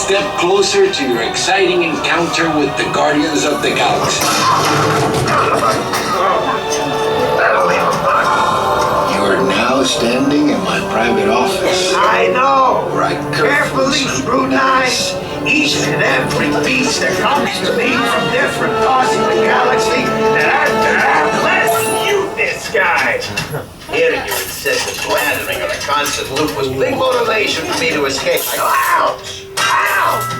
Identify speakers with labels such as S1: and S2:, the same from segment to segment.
S1: step closer to your exciting encounter with the Guardians of the Galaxy. You're now standing in my private office.
S2: I know.
S1: Where I
S2: carefully scrutinize each and every piece that comes to me from different parts of the galaxy. Let's mute this guy. Hearing your incessant blathering on a constant loop was big motivation for me to escape. Ouch! Ow!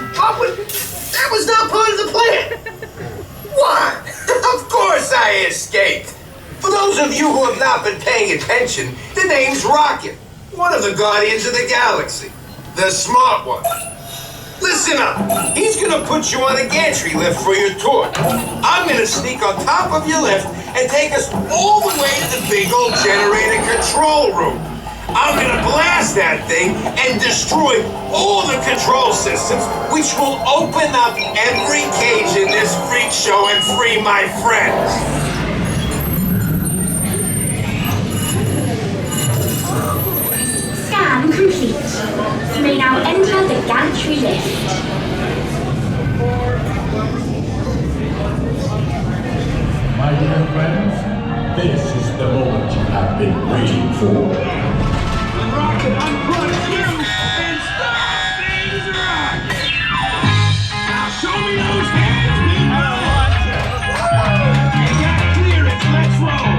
S2: That was not part of the plan. What? Of course I escaped. For those of you who have not been paying attention, the name's Rocket, one of the Guardians of the Galaxy, the smart one. Listen up. He's gonna put you on a gantry lift for your tour. I'm gonna sneak on top of your lift and take us all the way to the big old generator control room. I'm gonna blast that thing and destroy all the control systems, which will open up every cage in this freak show and free my friends.
S3: Scan complete. You may now enter the gantry lift.
S4: My dear friends, this is the moment you have been waiting for.
S5: Rocket, unplug you and start things rocking! Now show me those hands, people! You got clearance, let's roll!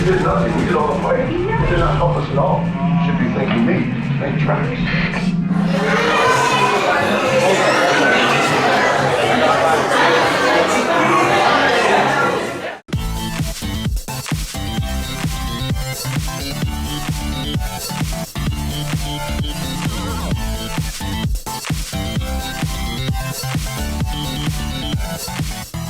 S6: They did nothing. We did all the fighting. They did not help us at all. You should be thanking me. Thank Travis.
S7: We'll be right back.